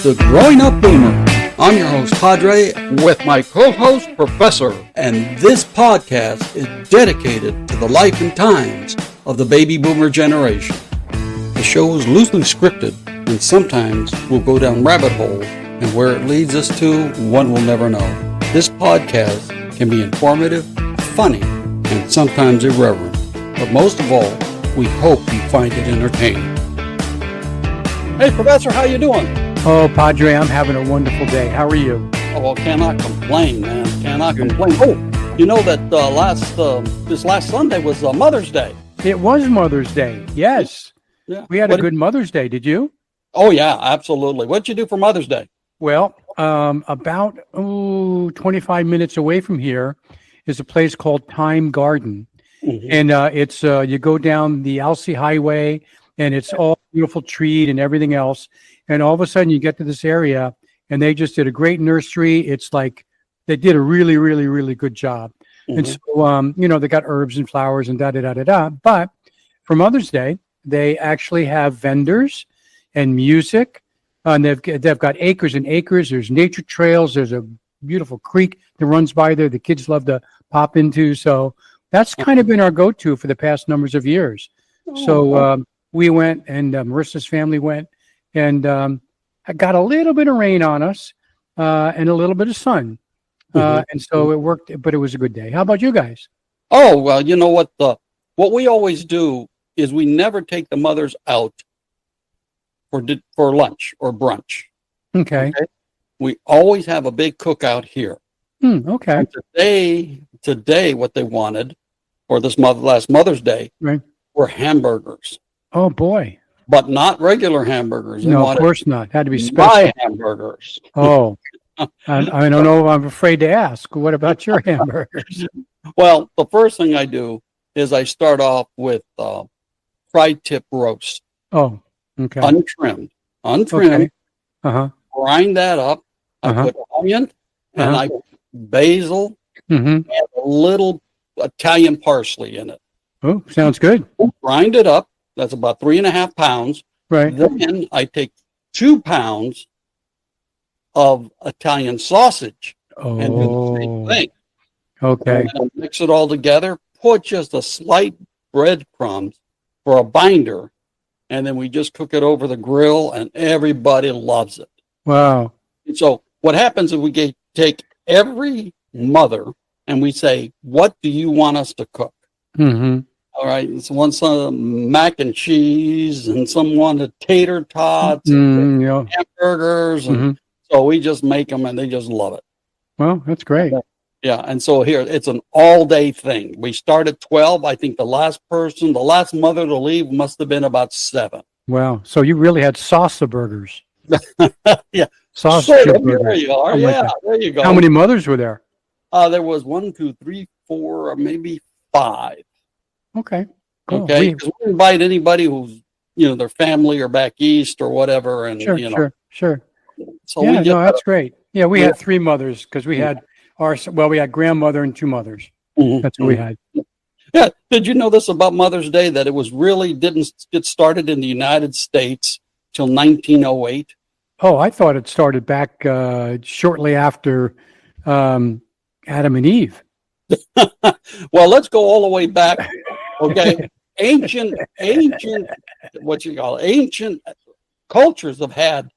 The Growing Up Boomer. I'm your host, Padre, with my co-host, Professor, and this podcast is dedicated to the life and times of the baby boomer generation. The show is loosely scripted, and sometimes we'll go down rabbit holes, and where it leads us to, one will never know. This podcast can be informative, funny, and sometimes irreverent, but most of all, we hope you find it entertaining. Hey, Professor, how you doing? Oh, Padre, I'm having a wonderful day. How are you? Oh, well, cannot complain, man. Cannot complain. Oh, you know that this last Sunday was Mother's Day. It was Mother's Day. Yes. Yeah. We had a good Mother's Day. Did you? Oh, yeah, absolutely. What'd you do for Mother's Day? Well, about 25 minutes away from here is a place called Time Garden. Mm-hmm. And it's you go down the Alsea Highway, and it's all beautiful treed and everything else. And all of a sudden you get to this area and they just did a great nursery. It's like they did a really, really, really good job. Mm-hmm. And so, they got herbs and flowers and da-da-da-da-da. But for Mother's Day, they actually have vendors and music. And they've got acres and acres. There's nature trails. There's a beautiful creek that runs by there. The kids love to pop into. So that's kind of been our go-to for the past numbers of years. So we went, and Marissa's family went, and I got a little bit of rain on us and a little bit of sun. And so it worked, but it was a good day. How about you guys? Oh, well, you know what? What we always do is we never take the mothers out for lunch or brunch. Okay. We always have a big cookout here. Okay. And today, what they wanted for this last Mother's Day were hamburgers. Oh, boy. But not regular hamburgers. No, of course not. Had to be special. My hamburgers. Oh, I don't know. I'm afraid to ask. What about your hamburgers? Well, the first thing I do is I start off with fried tip roast. Oh, okay. Untrimmed. Okay. Grind that up. I put onion and I put basil and a little Italian parsley in it. Oh, sounds good. Grind it up. That's about 3.5 pounds. Right. Then I take 2 pounds of Italian sausage and do the same thing. Okay. And mix it all together. Put just a slight breadcrumbs for a binder, and then we just cook it over the grill, and everybody loves it. Wow. And so what happens is we take every mother and we say, "What do you want us to cook?" Mm-hmm. All right, and someone some mac and cheese, and some wanted tater tots, and hamburgers, and so we just make them, and they just love it. Well, that's great. Yeah, and so here it's an all-day thing. We start at 12. I think the last mother to leave must have been about 7. Wow, so you really had salsa burgers. Yeah, sausage burgers. There you are. There you go. How many mothers were there? There was 1, 2, 3, 4, or maybe 5. Okay. Cool. Okay. Because we invite anybody who's, their family or back east or whatever. And, Sure. So that's great. Yeah. We had 3 mothers because we had we had grandmother and 2 mothers. That's what we had. Yeah. Did you know this about Mother's Day, that it didn't get started in the United States till 1908? Oh, I thought it started back shortly after Adam and Eve. Well, let's go all the way back. Okay. Ancient cultures have had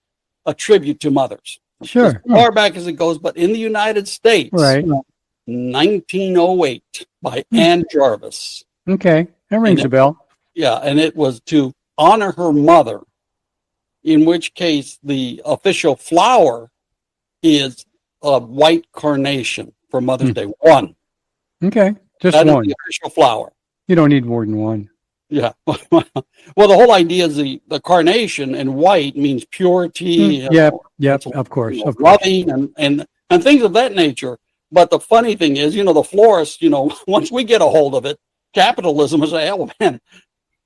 a tribute to mothers. Sure. As far back as it goes, but in the United States, 1908 by Anne Jarvis. Okay. That rings a bell. Yeah. And it was to honor her mother, in which case the official flower is a white carnation for Mother's Day. 1. Okay. Just that one. Is the official flower. You don't need more than 1. Yeah. Well, the whole idea is the carnation, and white means purity. Yep. Of course. Loving and things of that nature. But the funny thing is, the florists, once we get a hold of it, capitalism is man,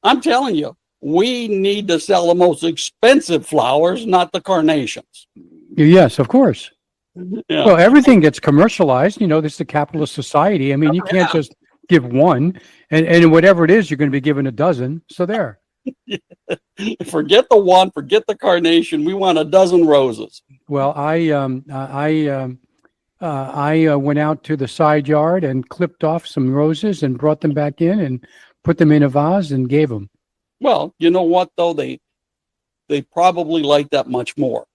I'm telling you, we need to sell the most expensive flowers, not the carnations. Yes, of course. Yeah. Well, everything gets commercialized. This is a capitalist society. I mean, you can't just give one, and whatever it is, you're going to be given a dozen. So there. Forget the one, forget the carnation. We want a dozen roses. Well, I went out to the side yard and clipped off some roses and brought them back in and put them in a vase and gave them. Well, you know what though? They probably like that much more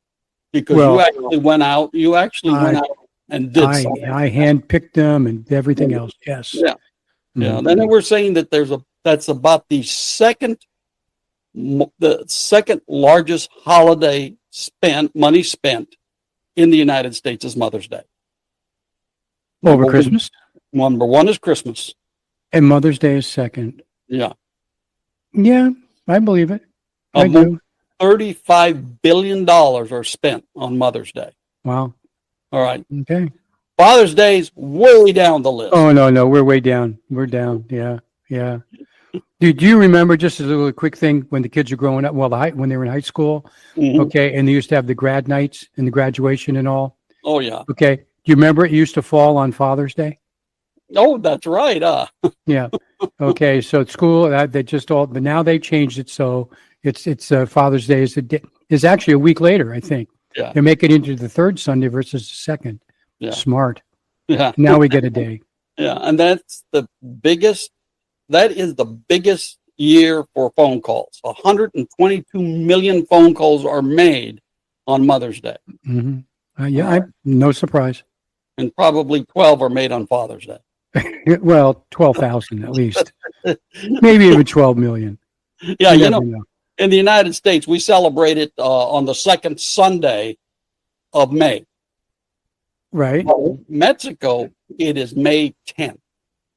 because Well, you actually went out. You actually went out and did something. I handpicked them and everything else. Yes. Yeah. Yeah. Mhm. Then we're saying that that's about the second largest holiday money spent in the United States is Mother's Day. Over Christmas? Number one is Christmas. And Mother's Day is second. Yeah. Yeah, I believe it. I do. $35 billion are spent on Mother's Day. Wow. All right. Okay. Father's Day's way down the list. Oh, no, we're way down. We're down. Yeah. Yeah. Do you remember, just as a little quick thing, when the kids are growing up, well, when they were in high school, Mhm. okay, and they used to have the grad nights and the graduation and all? Oh, yeah. Okay. Do you remember it used to fall on Father's Day? Oh, that's right. Yeah. Okay. So at school, they just all, but now they changed it. So it's Father's Day is actually a week later, I think. Yeah. They make it into the third Sunday versus the second. Yeah. Smart. Yeah. Now we get a day. Yeah. And that is the biggest year for phone calls. 122 million phone calls are made on Mother's Day. Hmm. Yeah. No surprise. And probably 12 are made on Father's Day. Well, 12,000 at least. Maybe even 12 million. Yeah. You You never know, in the United States, we celebrate it on the second Sunday of May. Right. Mexico, it is May 10th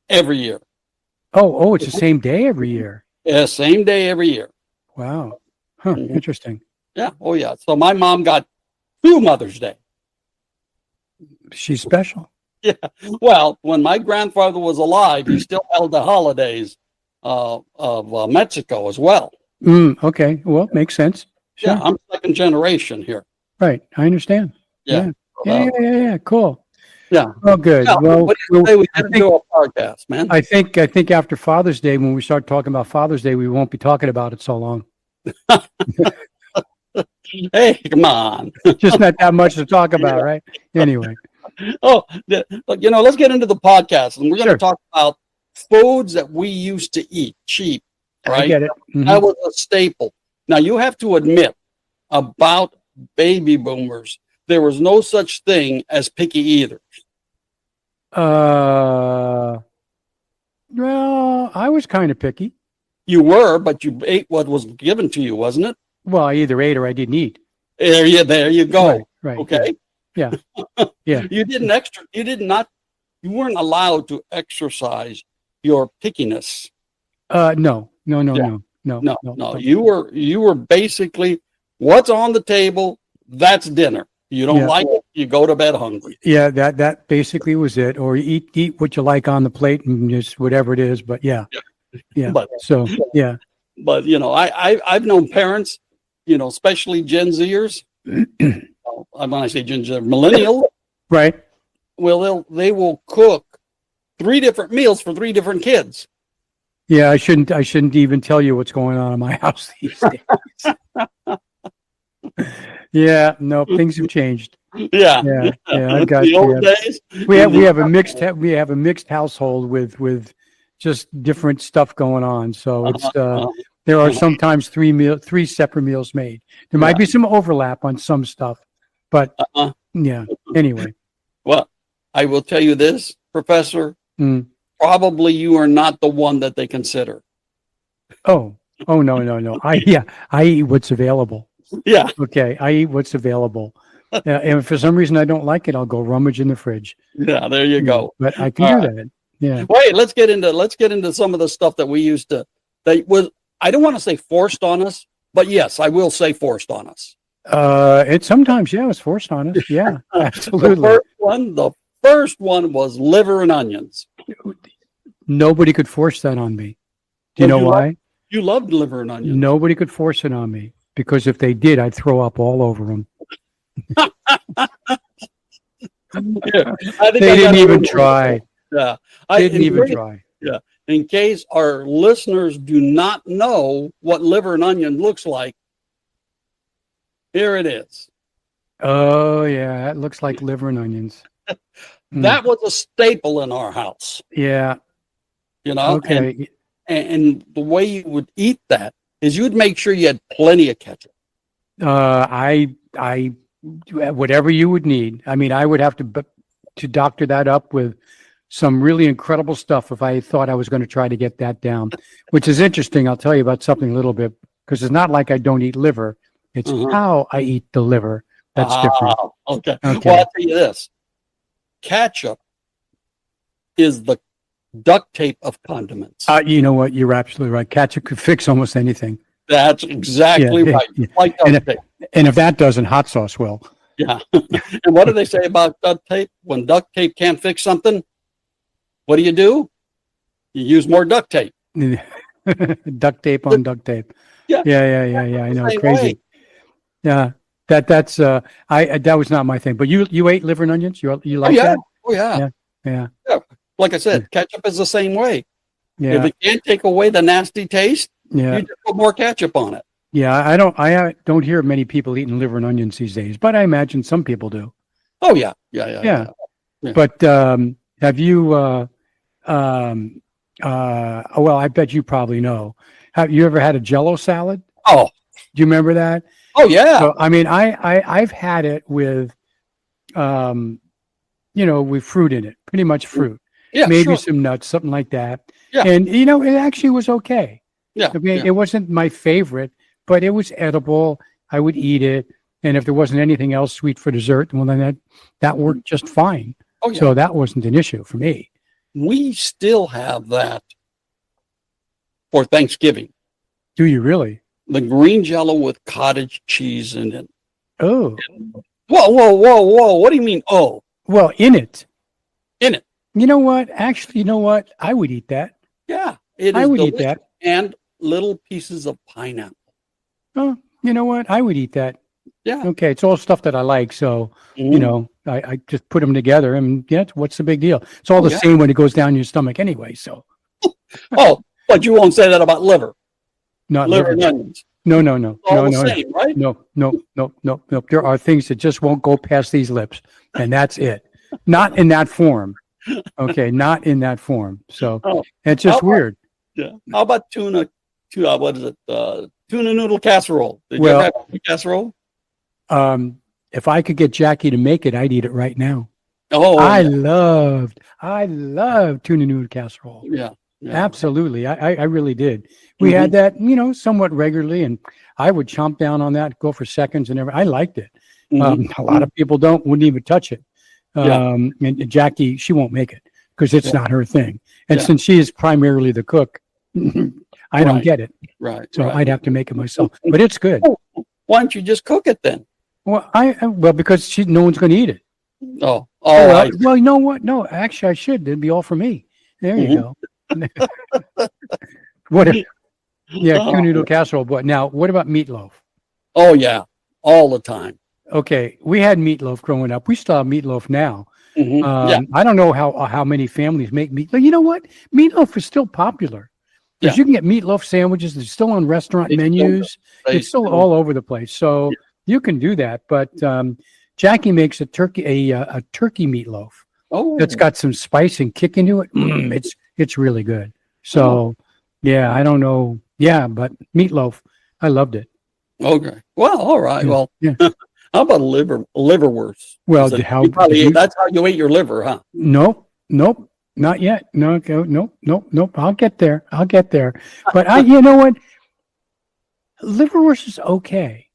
every year. Oh, it's the same day every year. Yeah, same day every year. Wow. Huh. Mhm. Interesting. Yeah. Oh, yeah. So my mom got 2 Mother's Day. She's special. Yeah. Well, when my grandfather was alive, he still held the holidays of Mexico as well. Okay. Well, makes sense. Sure. Yeah. I'm second generation here. Right. I understand. Yeah. Yeah. Cool. Yeah. Oh, good. Yeah, Well, what do you say we got to do a podcast, man? I think after Father's Day, when we start talking about Father's Day, we won't be talking about it so long. Hey, come on. Just not that much to talk about, right? Anyway. Oh, look, let's get into the podcast, and we're going to Sure. talk about foods that we used to eat cheap, I right? get it. Mhm. That was a staple. Now, you have to admit about baby boomers, there was no such thing as picky eaters. Well, I was kind of picky. You were, but you ate what was given to you, wasn't it? Well, I either ate or I didn't eat. There you go. Right. Okay. Yeah. Yeah. You weren't allowed to exercise your pickiness. No. Yeah. No. No. You were basically what's on the table, that's dinner. You don't Yeah. like it, you go to bed hungry. Yeah, that basically was it. Or eat what you like on the plate and just whatever it is. But yeah. But So yeah. But I've known parents, especially Gen Zers. When I say Gen Z, millennials, Right. well, they will cook 3 different meals for 3 different kids. Yeah, I shouldn't even tell you what's going on in my house these days. Yeah, no, things have changed. Yeah. Yeah, I've got the old days. we have a mixed household with just different stuff going on. So it's there are sometimes 3 separate meals made. There might be some overlap on some stuff, but yeah. Anyway, Well, I will tell you this, Professor. Mm. Probably you are not the one that they consider. oh no. I eat what's available. Yeah. Okay, I eat what's available. And if for some reason I don't like it, I'll go rummage in the fridge. Yeah. There you go. But I can All do that. Yeah. Wait, let's get into some of the stuff that we used to, that was, I don't want to say forced on us, but yes, I will say forced on us. It sometimes, it's forced on us. Yeah, absolutely. The first one was liver and onions. Nobody could force that on me. Do you Well, know why? You loved liver and onions. Nobody could force it on me because if they did, I'd throw up all over them. Yeah. I think They I didn't got even it. try. Yeah. Didn't even try. Yeah. in case our listeners do not know what liver and onion looks like, here it is. Oh yeah, it looks like liver and onions. That was a staple in our house, Yeah. you know. Okay. And the way you would eat that is you'd make sure you had plenty of ketchup. I whatever you would need. I mean, I would have to doctor that up with some really incredible stuff if I thought I was going to try to get that down, which is interesting. I'll tell you about something a little bit, because it's not like I don't eat liver. It's how I eat the liver that's different. Okay. Well, I'll tell you this. Ketchup is the duct tape of condiments. You know what? You're absolutely right. Ketchup could fix almost anything. That's exactly right. Yeah. Like duct tape. And if that doesn't, hot sauce will. Yeah. And what do they say about duct tape? When duct tape can't fix something, what do? You use more duct tape. Duct tape on duct tape. Yeah. Yeah. I know. Same Crazy. way. Yeah. That's that was not my thing. But you ate liver and onions? You like yeah. that? Oh, yeah. Yeah. Like I said, ketchup is the same way. Yeah. If it can't take away the nasty taste, Yeah. you just put more ketchup on it. Yeah. I don't hear many people eating liver and onions these days, but I imagine some people do. Oh, yeah. Yeah. But have you well, I bet you probably know. Have you ever had a Jello salad? Oh. Do you remember that? Oh, yeah. So, I mean, I've had it with with fruit in it, pretty much fruit. Yeah, maybe sure. some nuts, something like that. Yeah. And it actually was okay. Yeah. I mean, it wasn't my favorite, but it was edible. I would eat it. And if there wasn't anything else sweet for dessert, well, then that worked just fine. Oh, yeah. So that wasn't an issue for me. We still have that for Thanksgiving. Do you really? The green Jello with cottage cheese in it. Oh, Whoa. What do you mean, oh? well, in it. In it. You know what? Actually, you know what? I would eat that. Yeah. It is I would eat delicious. that. And little pieces of pineapple. Oh, you know what? I would eat that. Yeah. Okay, it's all stuff that I like. So, I just put them together and what's the big deal? It's all the same when it goes down your stomach anyway. So, Oh, but you won't say that about liver. not Liver liver. and onions. No. All the same, right? No. There are things that just won't go past these lips, and that's it. Not in that form. Okay, not in that form. So it's just weird. Yeah. How about tuna? What is it? Tuna noodle casserole. Did you Well- ever have tuna casserole? If I could get Jackie to make it, I'd eat it right now. Oh, I love tuna noodle casserole. yeah. Absolutely. I really did. We had that, somewhat regularly, and I would chomp down on that, go for seconds and everything. I liked it. A lot of people wouldn't even touch it. And Jackie, she won't make it because it's not her thing. And since she is primarily the cook, I don't get it. Right. So I'd have to make it myself. But it's good. Why don't you just cook it then? Well, because no one's going to eat it. Oh, Well, you know what? No, actually, I should. It'd be all for me. There you go. Tuna noodle casserole. But now, what about meatloaf? Oh, yeah. All the time. Okay, we had meatloaf growing up. We still have meatloaf now. Yeah. I don't know how many families make meatloaf. You know what? Meatloaf is still popular because you can get meatloaf sandwiches. They're still on restaurant menus. It's still all over the place. So you can do that. But Jackie makes a turkey meatloaf. Oh, That's got some spice and kick into it. It's really good. So I don't know. Yeah, but meatloaf, I loved it. okay. Well, all right. Well, Yeah. how about liverwurst? Well, That's how that's how you ate your liver, huh? Nope, not yet. Nope. I'll get there. But you know what? Liverwurst is okay.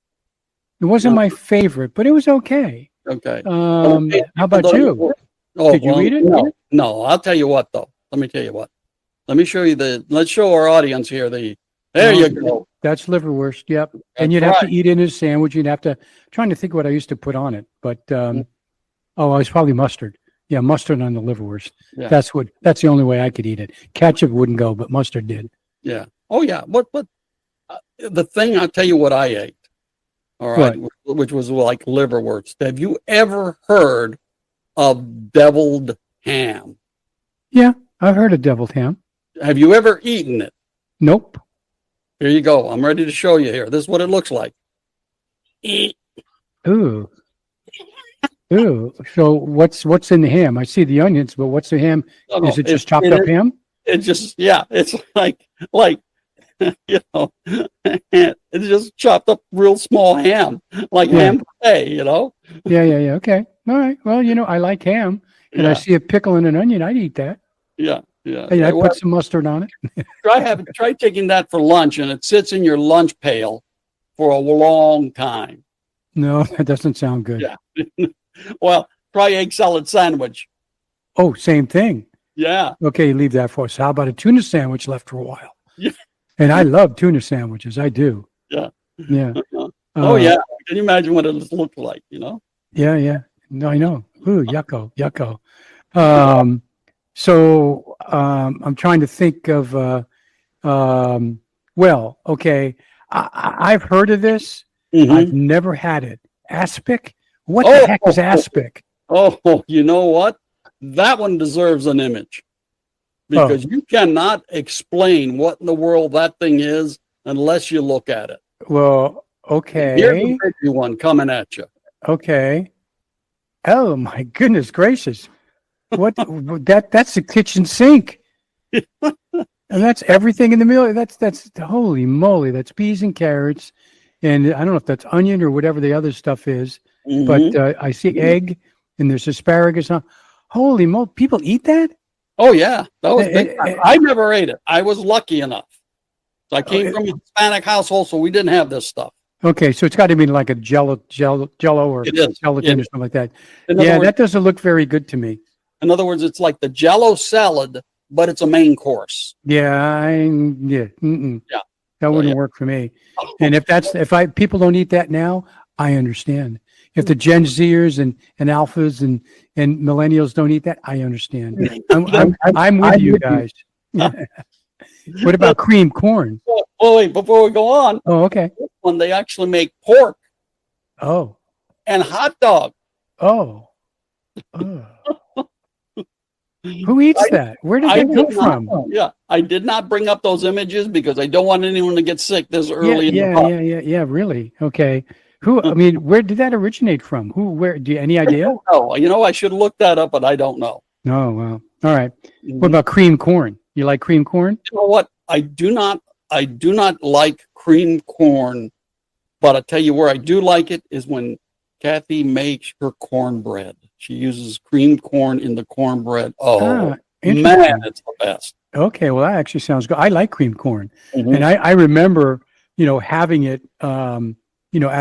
It wasn't my favorite, but it was okay. Okay. How about you? Oh, Did you eat it? No, I'll tell you what, though. Let me tell you what. Let me show you let's show our audience here there you go. That's liverwurst. Yep. That's and you'd have to right. eat it in a sandwich. You'd have to, trying to think what I used to put on it, but, it was probably mustard. Yeah. Mustard on the liverwurst. Yeah. That's the only way I could eat it. Ketchup wouldn't go, but mustard did. Yeah. Oh, yeah. But the thing, I'll tell you what I ate. All right. Which was like liverwurst. Have you ever heard of deviled ham? Yeah. I've heard of deviled ham. Have you ever eaten it? Nope. Here you go. I'm ready to show you here. This is what it looks like. Ooh. Ooh. So what's in the ham? I see the onions, but what's the ham? No, Is it just chopped up ham? It just, yeah, it's like, you know, it's just chopped up real small ham, like ham pate, you know? Yeah. Okay. All right. Well, I like ham, and I see a pickle and an onion. I'd eat that. Yeah. And I put some mustard on it. Try taking that for lunch, and it sits in your lunch pail for a long time. No, that doesn't sound good. Yeah. Well, try egg salad sandwich. Oh, same thing. Yeah. Okay, leave that for us. How about a tuna sandwich left for a while? Yeah. And I love tuna sandwiches. I do. Yeah. Yeah. Oh, yeah. Can you imagine what it looks like, you know? Yeah. No, I know. Ooh, yucko. So I'm trying to think of, well, okay. I've heard of this. Mm-hmm. I've never had it. Aspic? What the heck is aspic? Oh, you know what? That one deserves an image, because you cannot explain what in the world that thing is unless you look at it. Well, okay. Here's the big one coming at you. Okay. Oh my goodness gracious. What that's the kitchen sink. And that's everything in the meal. That's holy moly. That's peas and carrots. And I don't know if that's onion or whatever the other stuff is, but I see egg and there's asparagus. Holy moly. People eat that? Oh yeah. That was big time. I never ate it. I was lucky enough. So I came from a Hispanic household, so we didn't have this stuff. Okay, so it's got to be like a jello or gelatin or something like that. Yeah, that doesn't look very good to me. In other words, it's like the Jello salad, but it's a main course. Yeah, that wouldn't work for me. And if people don't eat that now, I understand. If the Gen Zers and alphas and millennials don't eat that, I understand. I'm with you guys. What about cream corn? Oh, wait, before we go on. Oh, okay. When they actually make pork. Oh. And hot dog. Oh. Who eats that? Where did that come from? Yeah, I did not bring up those images because I don't want anyone to get sick this early. Yeah, really. Okay. Where did that originate from? Where, do you any idea? Oh, I should look that up, but I don't know. Oh, well. All right. What about cream corn? You like cream corn? You know what? I do not like cream corn, but I tell you where I do like it is when Kathy makes her cornbread. She uses cream corn in the cornbread. Oh, man, it's the best. Okay, well, that actually sounds good. I like cream corn. And I remember, having it, out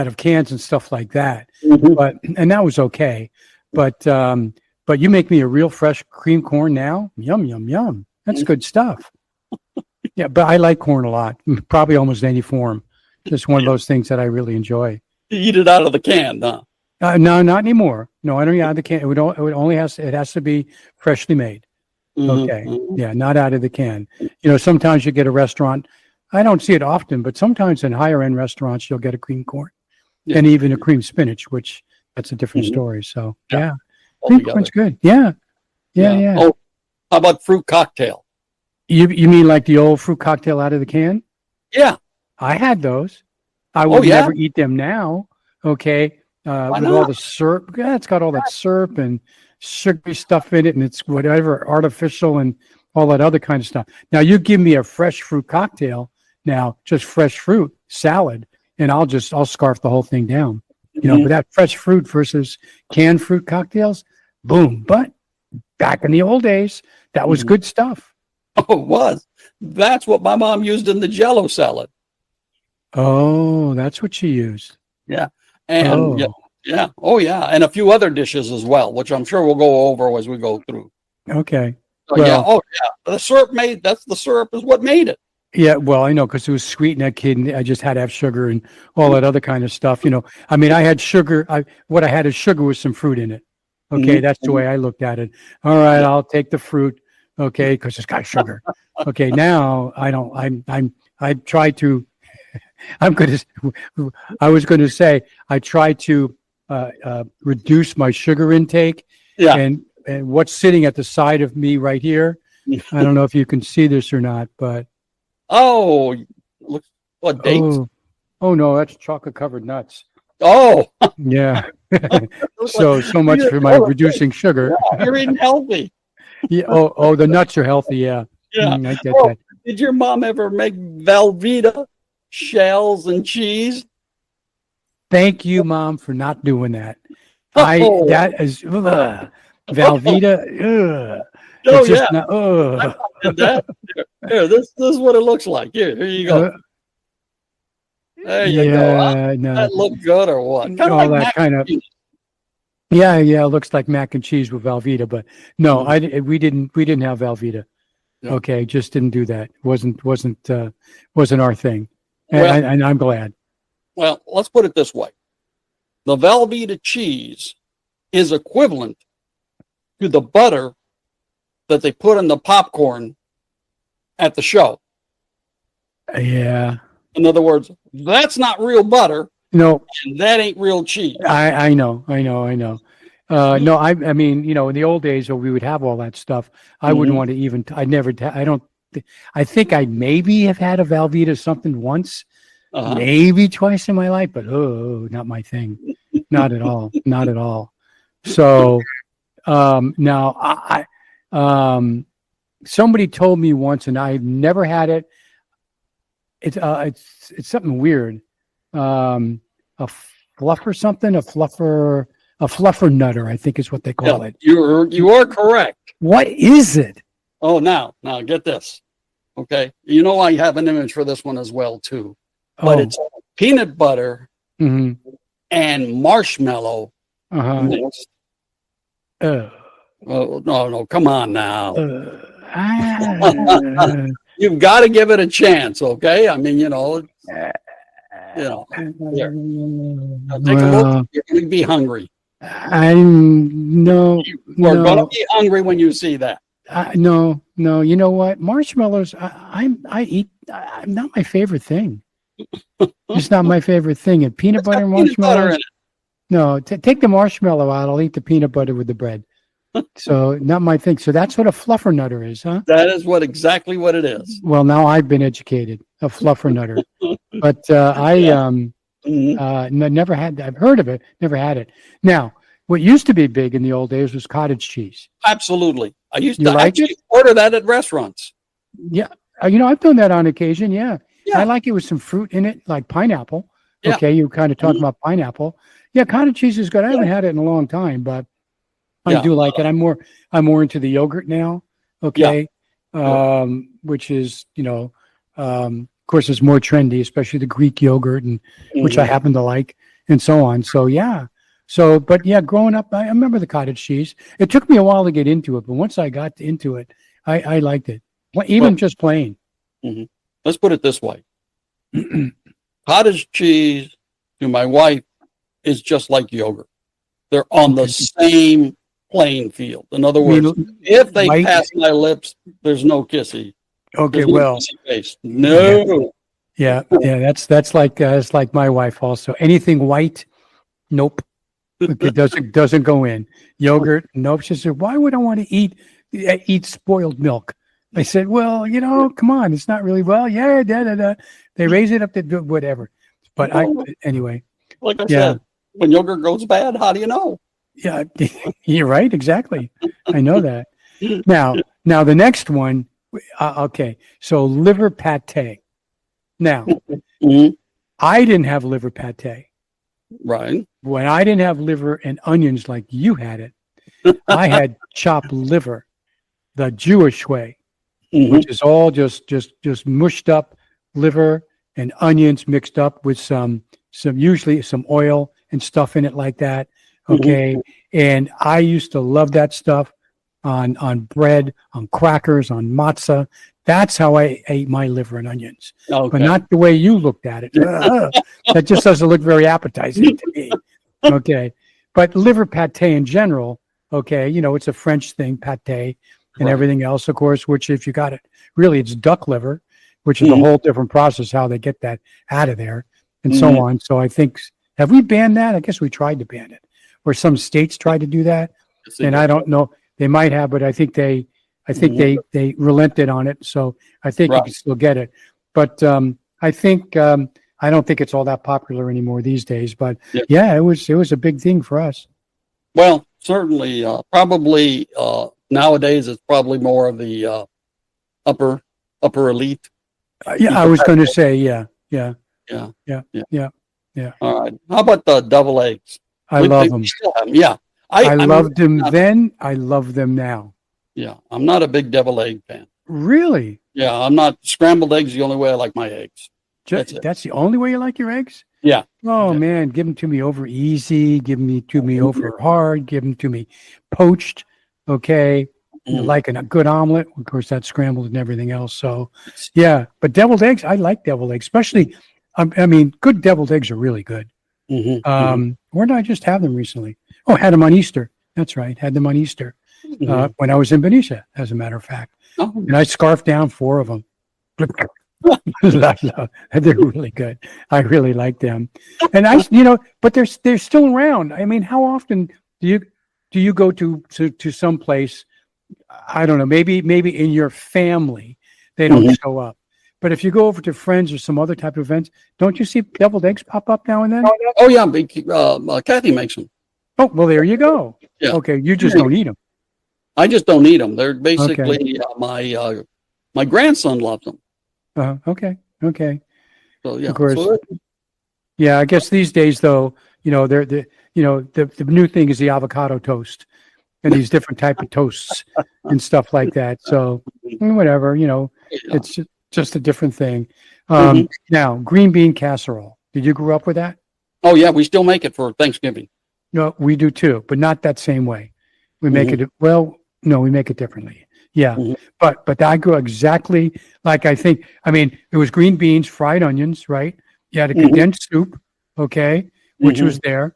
of cans and stuff like that. And that was okay. But you make me a real fresh cream corn now. Yum, yum, yum. That's good stuff. Yeah, but I like corn a lot. Probably almost any form. Just one of those things that I really enjoy. You eat it out of the can, huh? No, not anymore. No, I don't eat out of the can. It has to be freshly made. Okay. Yeah, not out of the can. Sometimes you get a restaurant. I don't see it often, but sometimes in higher end restaurants, you'll get a cream corn and even a cream spinach, which that's a different story. So yeah. Cream corn's good. Yeah. Oh, how about fruit cocktail? You mean like the old fruit cocktail out of the can? Yeah. I had those. I would never eat them now. Okay. With all the syrup. Yeah, it's got all that syrup and sugary stuff in it, and it's whatever artificial and all that other kind of stuff. Now you give me a fresh fruit cocktail now, just fresh fruit salad, and I'll scarf the whole thing down. But that fresh fruit versus canned fruit cocktails, boom. But back in the old days, that was good stuff. Oh, it was. That's what my mom used in the Jello salad. Oh, that's what she used. Yeah. And yeah. Oh, yeah. And a few other dishes as well, which I'm sure we'll go over as we go through. Okay. So, the syrup the syrup is what made it. Yeah, well, I know, because it was sweet in that kid, and I just had to have sugar and all that other kind of stuff. I had sugar. What I had is sugar with some fruit in it. Okay, that's the way I looked at it. All right, I'll take the fruit. Okay, because it's got sugar. Okay, now I don't. I try to. I was going to say I try to reduce my sugar intake. Yeah. And what's sitting at the side of me right here, I don't know if you can see this or not, but Oh, look, what dates? oh no, that's chocolate covered nuts. Oh, Yeah. So much for my reducing sugar. you're eating healthy. Yeah. Oh, the nuts are healthy. Yeah. Yeah. I get Oh, that. did your mom ever make Velveeta shells and cheese? Thank you, Mom, for not doing that. Oh, That is Velveeta. Ugh. oh It's just yeah, not. did that. Here, this is what it looks like. Here you go. There you go. Yeah, no, That look good or what? Kind of all like that mac kind and of. cheese. Yeah, it looks like mac and cheese with Velveeta, but no, Mhm. we didn't have Velveeta. Yeah. Okay, just didn't do that. Wasn't our thing, Well, and I'm glad. well, let's put it this way: the Velveeta cheese is equivalent to the butter that they put in the popcorn at the show. Yeah, In other words, that's not real butter, no, and that ain't real cheese. I know. No, I mean, in the old days where we would have all that stuff, I wouldn't Mhm. want to even. I never. I don't. I think I maybe have had a Velveeta something once, Uh-huh. maybe twice in my life, but not my thing. Not at all. Not at all. So now somebody told me once, and I've never had it. It's something weird. A fluffer something, a fluffer nutter, I think is what they call Yeah, it. you are correct. What is it? Oh, now get this. Okay, you know I have an image for this one as well too, but Oh, it's peanut butter hmm and marshmallow uh-huh. mixed. Uh, Oh no, come on now. ah, You've got to give it a chance, okay? I mean, here. Now, take a well, look. You're going to be hungry. no, You're going to no, be hungry when you see that. no. You know what? Marshmallows, I'm not my favorite thing. It's not my favorite thing. And peanut It's got butter and peanut butter marshmallows. in it. No, take the marshmallow out. I'll eat the peanut butter with the bread. So not my thing. So that's what a fluffer nutter is, huh? That is exactly what it is. Well, now I've been educated. A fluffer nutter, but Mhm. never had. I've heard of it. Never had it. Now, what used to be big in the old days was cottage cheese. Absolutely. I used You to like actually order that at restaurants. Yeah, I've done that on occasion. Yeah. Yeah. I like it with some fruit in it, like pineapple. Yeah. Okay, you kind of talking Mhm. about pineapple. Yeah, cottage cheese is good. I haven't had it in a long time, but I Yeah. do like it. I'm more into the yogurt now. Okay. Which is, of course it's more trendy, especially the Greek yogurt and which I Mhm. happen to like and so on. So yeah. So, but yeah, growing up, I remember the cottage cheese. It took me a while to get into it, but once I got into it, I liked it. Even Well- just plain. Let's put it this way. Cottage cheese to my wife is just like yogurt. They're on the Okay. same playing field. In other I mean, words, if they white- pass my lips, there's no kissy. Okay, There's no well, kissy face. No. yeah, that's like my wife also. Anything white, nope. It doesn't go in. Yogurt, nope. She said, "Why would I want to eat spoiled milk?" I said, "Well, come on, it's not really well. Yeah, They raise it up to whatever." But anyway, Like I Yeah. said, when yogurt goes bad, how do you know? yeah, you're right. Exactly. I know that. Now the next one. Okay, so liver pate. Now, Mhm. I didn't have liver pate. Right. When I didn't have liver and onions like you had it, I had chopped liver, the Jewish way, Mhm. which is all just mushed up liver and onions mixed up with some usually some oil and stuff in it like that. Okay. And I used to love that stuff on bread, on crackers, on matzah. That's how I ate my liver and onions, Okay. but not the way you looked at it. That just doesn't look very appetizing to me. Okay. But liver pate in general, okay, it's a French thing, pate, and Right. everything else, of course, which if you got it, really it's duck liver, which is a Mhm. whole different process, how they get that out of there and Mhm. so on. So I think, have we banned that? I guess we tried to ban it, or some states tried to do that. Yes, they And do. I don't know, they might have, but I think I think they relented on it, so I think you Right. can still get it. But I think I don't think it's all that popular anymore these days. But Yeah. yeah, it was a big thing for us. Well, certainly, probably nowadays it's probably more of the upper elite. Yeah, I was going to say, yeah. Yeah. All right. How about the double eggs? I love them. Still have 'em. Yeah. I I'm loved them not- then. I love them now. Yeah. I'm not a big devil egg fan. Really? Yeah. I'm not scrambled eggs. The only way I like my eggs. That's it. That's the only way you like your eggs? Yeah. Oh Yeah. man, give them to me over easy. Give them to me over hard. Give them to me poached. Okay. Mhm. Like a good omelet. Of course, that's scrambled and everything else. So, yeah. But deviled eggs, I like deviled eggs, especially. I mean, good deviled eggs are really good. Mhm. Where did I just have them recently? Oh, had them on Easter. That's right. Had them on Easter Mhm. when I was in Benicia, as a matter of fact. Oh, And I scarfed down 4 of them. They're really good. I really like them. And but they're still around. I mean, how often do you go to some place? I don't know. Maybe in your family they don't show up. But if you go over to friends or some other type of events, don't you see deviled eggs pop up now and then? Oh yeah. Kathy makes them. Oh, well, there you go. Yeah. Okay, you just don't eat them. I just don't eat them. They're basically my grandson loves them. Okay. So yeah. Of course. So Yeah, I guess these days though, the new thing is the avocado toast and these different type of toasts and stuff like that. So whatever, yeah. it's just a different thing. Mhm. Now, green bean casserole. Did you grow up with that? Oh yeah, we still make it for Thanksgiving. No, we do too, but not that same way. We make it no, we make it differently. Yeah. Mhm. But I grew exactly like I mean, it was green beans, fried onions, right? You had a condensed soup, okay, which was there.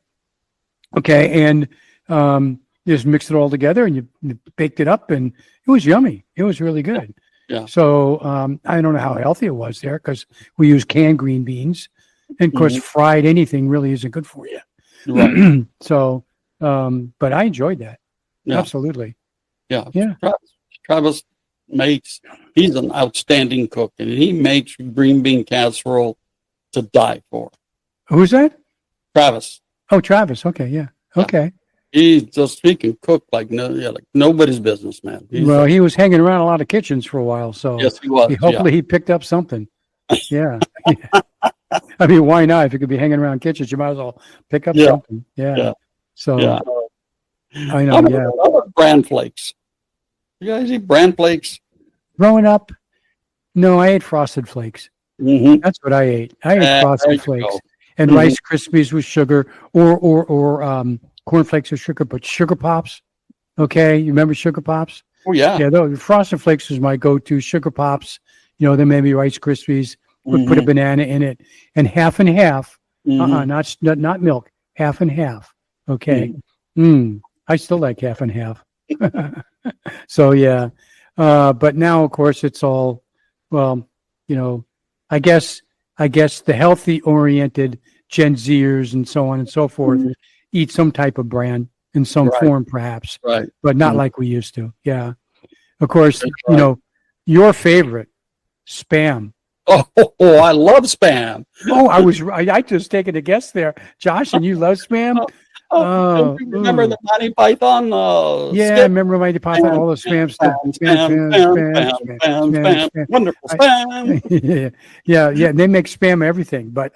Okay, and you just mixed it all together and you baked it up and it was yummy. It was really good. Yeah. So I don't know how healthy it was there because we use canned green beans. And of course, fried anything really isn't good for you. Right. So, but I enjoyed that. Yeah. Absolutely. Yeah. Yeah. Travis he's an outstanding cook and he makes green bean casserole to die for. Who's that? Travis. Oh, Travis. Okay. Yeah. Okay. He can cook like nobody's business, man. Well, he was hanging around a lot of kitchens for a while. So Yes, he was. hopefully he picked up something. Yeah. I mean, why not? If you could be hanging around kitchens, you might as well pick up something. Yeah. Yeah. So Yeah. I know. Yeah. How about bran flakes? You guys eat bran flakes? Growing up, no, I ate Frosted Flakes. Mm-hmm. That's what I ate. I ate Frosted Flakes and Rice Krispies with sugar, or Corn Flakes with sugar, but Sugar Pops. Okay, you remember Sugar Pops? Oh yeah. Yeah, those Frosted Flakes was my go-to. Sugar Pops, then maybe Rice Krispies. Would put a banana in it and half and half. Not milk. Half and half. Okay. I still like half and half. So yeah. But now of course it's all, well, I guess the healthy oriented Gen Zers and so on and so forth eat some type of bran in some form perhaps, Right. but not like we used to. Yeah. Of course, your favorite, Spam. Oh, I love Spam. Oh, I just taken a guess there, Josh, and you love Spam. Don't you remember the Monty Python? Yeah, skit? I remember Monty Python, all the Spam stuff. Spam. Wonderful Spam. Yeah. They make Spam everything, but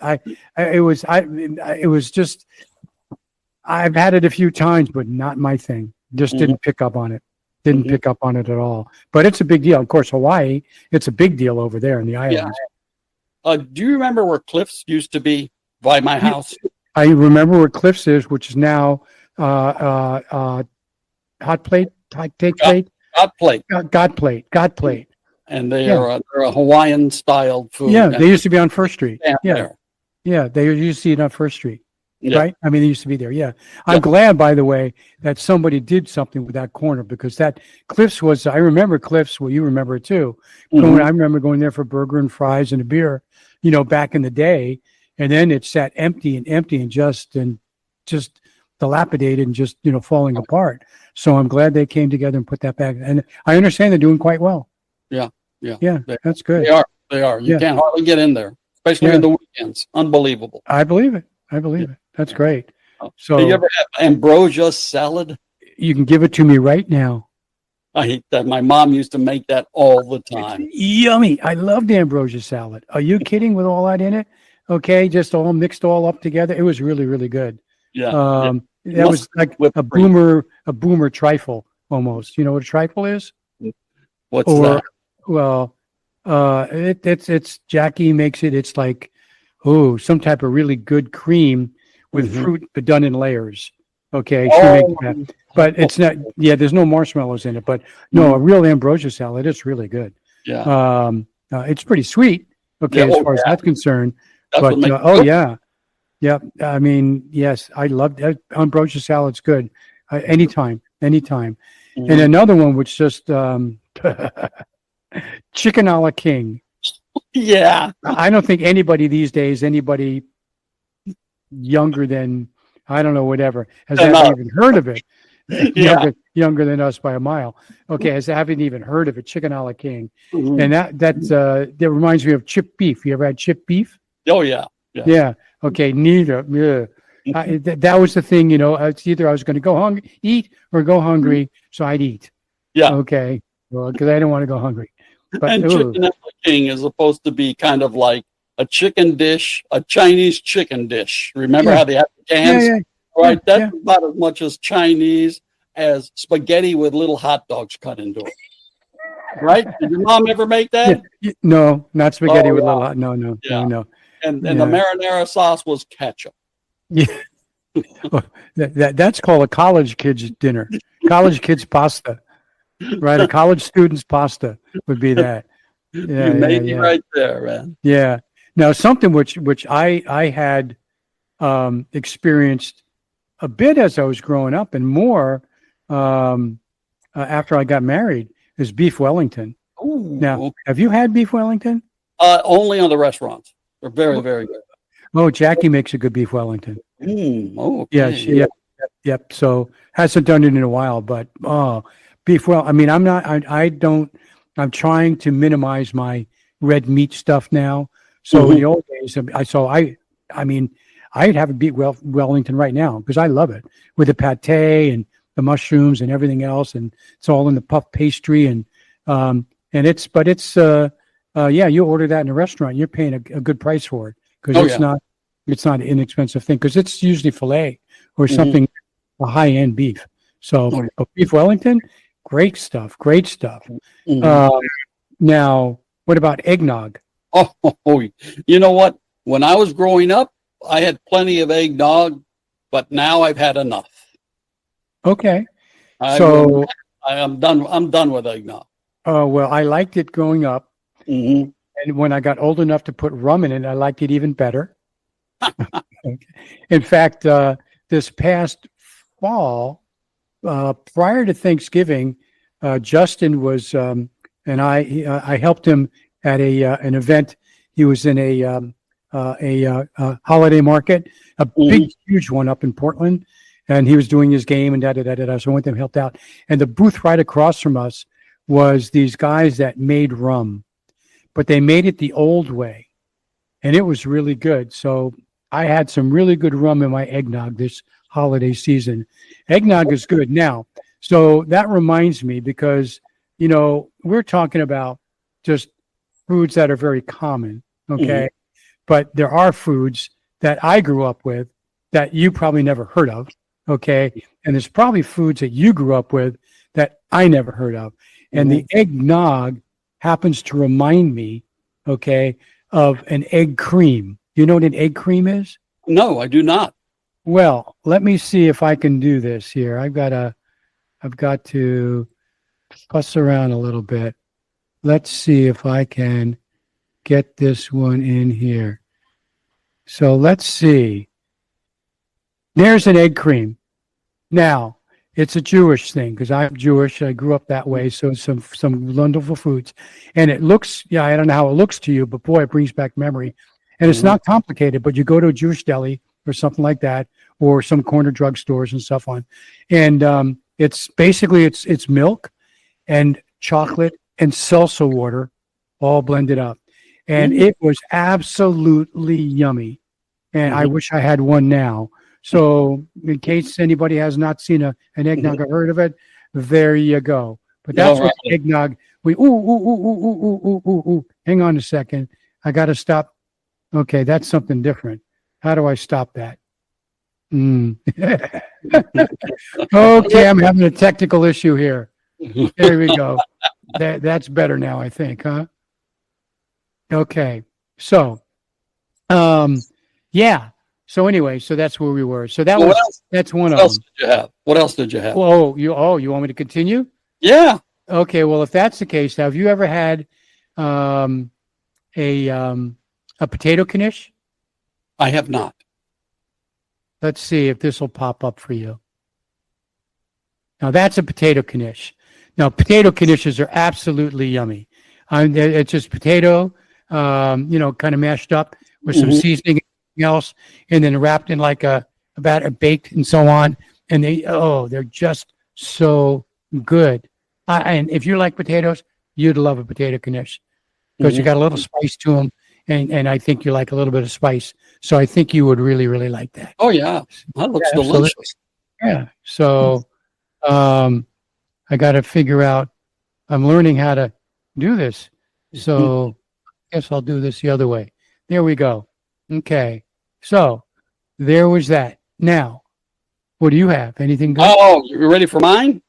it was just. I've had it a few times, but not my thing. Just didn't pick up on it. Didn't pick up on it at all. But it's a big deal. Of course, Hawaii, it's a big deal over there in the islands. Yeah. Do you remember where Cliff's used to be by my house? I remember where Cliff's is, which is now Hot Plate, Take Plate? God Plate. And they're a Hawaiian styled food. Yeah, they used to be on First Street. Yeah. Yeah, they used to see it on First Street. Yeah. Right? I mean, they used to be there. Yeah. I'm glad, by the way, that somebody did something with that corner because that Cliff's I remember Cliff's, well, you remember it too. I remember going there for burger and fries and a beer, back in the day. And then it sat empty and just dilapidated and just, falling apart. So I'm glad they came together and put that back. And I understand they're doing quite well. Yeah. Yeah, that's good. They are. You Yeah. can't hardly get in there, especially Yeah. in the weekends. Unbelievable. I believe it. That's great. So Do you ever have ambrosia salad? you can give it to me right now. I hate that. My mom used to make that all the time. Yummy. I love the ambrosia salad. Are you kidding with all that in it? Okay, just all mixed all up together. It was really, really good. Yeah. That was like whipped a cream. boomer trifle almost. You know what a trifle is? What's that? Well, it's Jackie makes it. It's like, some type of really good cream with fruit, but done in layers. Okay, she makes that. But it's not. Yeah, there's no marshmallows in it. But no, a real ambrosia salad. It's really good. Yeah. It's pretty sweet. Okay, as far as that's concerned. That's But what makes it oh good. yeah, yeah. I mean, yes, I love that. Ambrosia salad's good. Anytime. Mhm. And another one, which just chicken a la king. Yeah. I don't think anybody these days, anybody younger than, I don't know, whatever, has They're ever not. even heard of it. Yeah. Younger than us by a mile. Okay, has haven't even heard of it. Chicken a la king. Mhm. And that reminds me of chipped beef. You ever had chipped beef? Oh yeah. Yeah. Okay. Neither. Yeah. That was the thing. It's either I was going to go eat or go hungry, so I'd eat. Yeah. Okay. Well, because I don't want to go hungry. But And chicken a la king is supposed to be kind of like a chicken dish, a Chinese chicken dish. Remember Yeah. how they have the cans? yeah. Right. That's Yeah. about as much as Chinese as spaghetti with little hot dogs cut into it. Right? Did your mom ever make that? No, not spaghetti Oh, with yeah. little. No. Yeah. No. And the Yeah. marinara sauce was ketchup. Yeah. That's called a college kids dinner. College kids pasta. Right. A college student's pasta would be that. Yeah. You made me yeah. right there, man. Yeah. Now something which I had experienced a bit as I was growing up and more after I got married is beef Wellington. Ooh, Now, have you had beef Wellington? only on the restaurants. They're very, very good. Oh, Jackie makes a good beef Wellington. Okay. Yeah, yep. So hasn't done it in a while, but beef. Well, I mean, I'm trying to minimize my red meat stuff now. So in the old days, I mean, I'd have a beef Wellington right now because I love it with the pate and the mushrooms and everything else, and it's all in the puff pastry and you order that in a restaurant, you're paying a good price for it because it's not an inexpensive thing because it's usually filet or something, a high end beef. So beef Wellington, great stuff. Now, what about eggnog? Oh, you know what? When I was growing up, I had plenty of eggnog, but now I've had enough. Okay, I'm done. I'm done with eggnog. well, I liked it growing up, Mm-hmm. and when I got old enough to put rum in it, I liked it even better. In fact, this past fall, prior to Thanksgiving, Justin was, and I helped him at an event. He was in a holiday market, a big, huge one up in Portland, and he was doing his game and So I went there and helped out. And the booth right across from us was these guys that made rum, but they made it the old way, and it was really good. So I had some really good rum in my eggnog this holiday season. Eggnog is good now. So that reminds me because, we're talking about just foods that are very common. Okay. But there are foods that I grew up with that you probably never heard of. Okay. And there's probably foods that you grew up with that I never heard of. And the eggnog happens to remind me, okay, of an egg cream. You know what an egg cream is? No, I do not. Well, let me see if I can do this here. I've got to fuss around a little bit. Let's see if I can get this one in here. So let's see. There's an egg cream. Now, it's a Jewish thing because I'm Jewish. I grew up that way. So some wonderful foods. And it looks, I don't know how it looks to you, but boy, it brings back memory. And it's not complicated, but you go to a Jewish deli or something like that, or some corner drugstores and stuff on. And it's basically it's milk and chocolate and salsa water all blended up. And it was absolutely yummy. And I wish I had one now. So in case anybody has not seen an eggnog or heard of it, there you go. But that's what eggnog. Hang on a second. I got to stop. Okay, that's something different. How do I stop that? Okay, I'm having a technical issue here. There we go. That's better now, I think, huh? Okay. So, yeah. So anyway, so that's where we were. So that's one of them. What else did you have? What else did you have? You want me to continue? Yeah. Okay. Well, if that's the case, have you ever had a potato knish? I have not. Let's see if this will pop up for you. Now that's a potato knish. Now potato knishes are absolutely yummy. It's just potato, kind of mashed up with some seasoning and else, and then wrapped in like about a baked and so on. And they're just so good. And if you like potatoes, you'd love a potato knish because you got a little spice to them. And I think you like a little bit of spice. So I think you would really, really like that. Oh, yeah. That looks delicious. Yeah. So I got to figure out, I'm learning how to do this. So I guess I'll do this the other way. There we go. Okay. So there was that. Now, what do you have? Anything good? Oh, you ready for mine?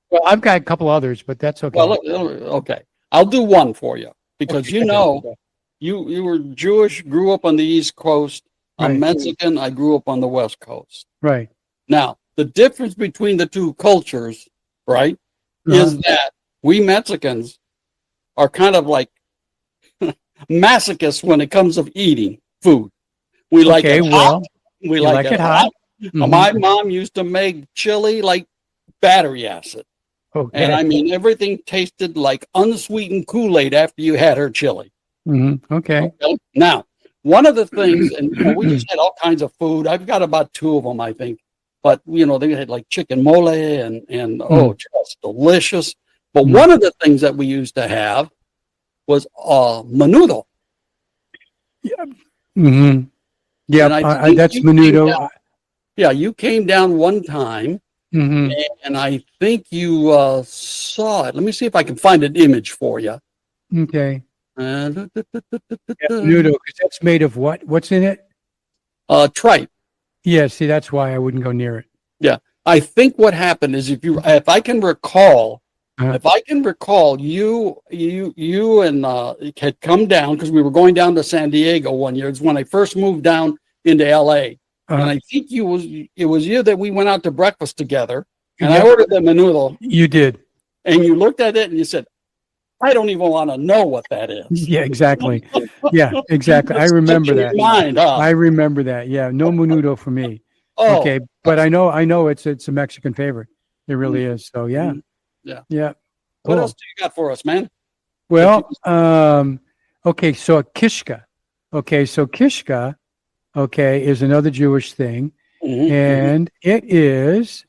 Well, I've got a couple others, but that's okay. Well, okay. I'll do one for you because you were Jewish, grew up on the East Coast. I'm Mexican. I grew up on the West Coast. Right. Now, the difference between the two cultures, right, is that we Mexicans are kind of like masochists when it comes of eating food. We like it hot. We like it hot. My mom used to make chili like battery acid. Okay. And I mean, everything tasted like unsweetened Kool-Aid after you had her chili. Okay. Now, one of the things, and we just had all kinds of food. I've got about 2 of them, I think. But, they had like chicken mole and just delicious. But one of the things that we used to have was menudo. Yeah. Yeah, that's menudo. You came down one time, and I think you saw it. Let me see if I can find an image for you. Okay. Menudo, because that's made of what? What's in it? Tripe. Yeah, see, that's why I wouldn't go near it. Yeah, I think what happened is if I can recall, you and had come down because we were going down to San Diego one year. It's when I first moved down into L.A. And I think it was you that we went out to breakfast together, and I ordered the menudo. You did, and you looked at it and you said, I don't even want to know what that is. Yeah, exactly. Yeah, exactly. I remember that. Mind, huh? I remember that. Yeah, no menudo for me. Oh. Okay, but I know it's a Mexican favorite. It really is. So yeah. What else do you got for us, man? Well, okay, so a kishka. Okay, so kishka, is another Jewish thing, and it is.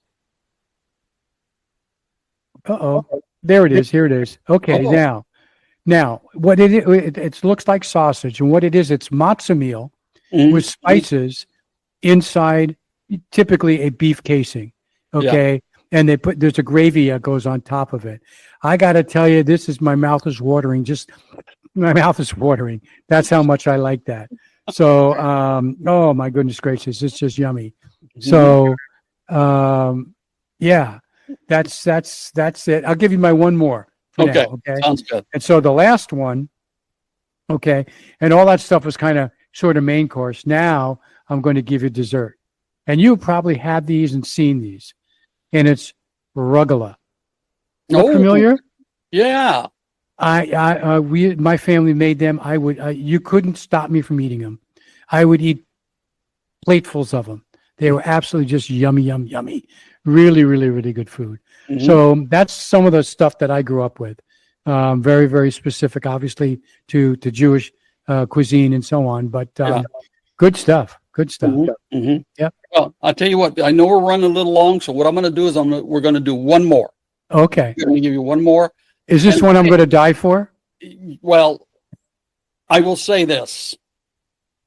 There it is. Here it is. Okay, now what it looks like sausage, and what it is, it's matzah meal with spices inside, typically a beef casing. Okay, and there's a gravy that goes on top of it. I got to tell you, my mouth is watering. My mouth is watering. That's how much I like that. So, oh my goodness gracious, it's just yummy. So, yeah. That's it. I'll give you my one more. Okay. Now, okay. Sounds good. And so the last one, and all that stuff was kind of sort of main course. Now I'm going to give you dessert, and you probably had these and seen these, and it's rugala. Familiar? Yeah. My family made them. You couldn't stop me from eating them. I would eat platefuls of them. They were absolutely just yummy, yummy. Really, really, really good food. So that's some of the stuff that I grew up with. Very, very specific, obviously, to Jewish cuisine and so on. But good stuff. Good stuff. Mm-hmm. Yep. Well, I'll tell you what, I know we're running a little long, so what I'm going to do is we're going to do one more. Okay. I'm going to give you one more. Is this one I'm going to die for? Well, I will say this.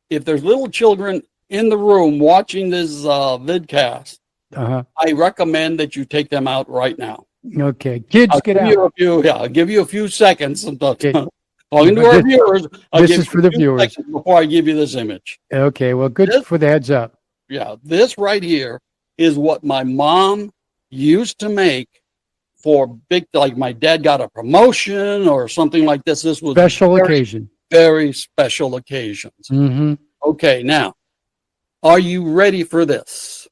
If there's little children in the room watching this vidcast, I recommend that you take them out right now. Okay. Kids, get out. I'll give you a few seconds. Talking to our viewers, this is for the viewers. Before I give you this image. Okay, well, good for the heads up. Yeah, this right here is what my mom used to make for big, like my dad got a promotion or something like this. This was special occasion. Very special occasions. Mm-hmm. Okay, now, are you ready for this?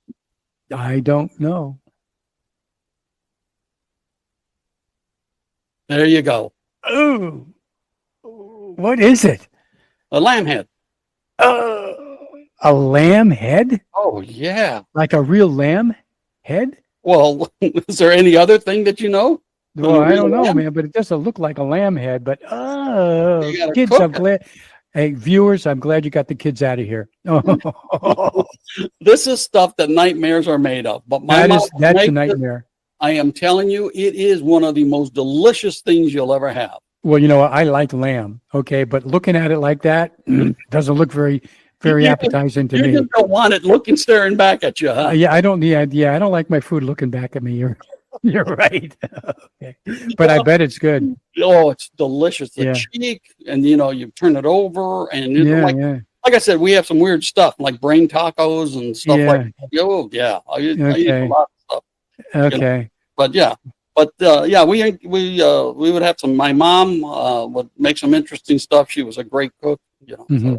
I don't know. There you go. Oh. What is it? A lamb head. A lamb head? Oh, yeah. Like a real lamb head? Well, is there any other thing that you know? Well, I don't know, man, but it doesn't look like a lamb head. But, kids, I'm glad. Hey, viewers, I'm glad you got the kids out of here. This is stuff that nightmares are made of. But that's a nightmare. I am telling you, it is one of the most delicious things you'll ever have. Well, I like lamb, okay, but looking at it like that doesn't look very appetizing to me. You just don't want it staring back at you, huh? I don't like my food looking back at me. You're right. Okay. But I bet it's good. Oh, it's delicious. The cheek, and you turn it over, and like I said, we have some weird stuff like brain tacos and stuff like that. Oh, yeah. I eat a lot of stuff. Okay. But we would have some. My mom would make some interesting stuff. She was a great cook, Mm-hmm.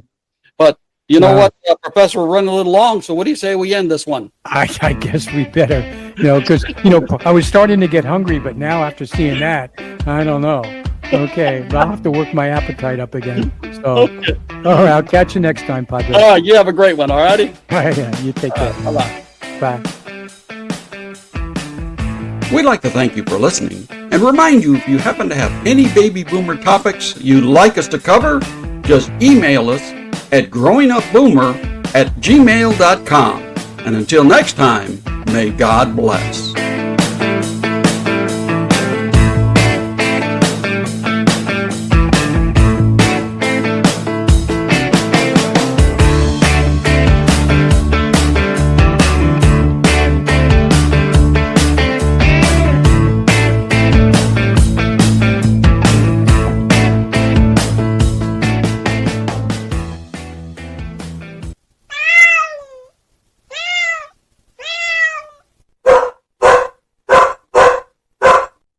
But you know what, Professor, we're running a little long. So what do you say we end this one? I guess we better, because I was starting to get hungry, but now after seeing that, I don't know. Okay, but I'll have to work my appetite up again. So, all right, I'll catch you next time, Padre. All right, you have a great one. All righty. All right, you take care. Bye-bye. Bye. We'd like to thank you for listening and remind you if you happen to have any baby boomer topics you'd like us to cover, just email us at growingupboomer@gmail.com. And until next time, may God bless.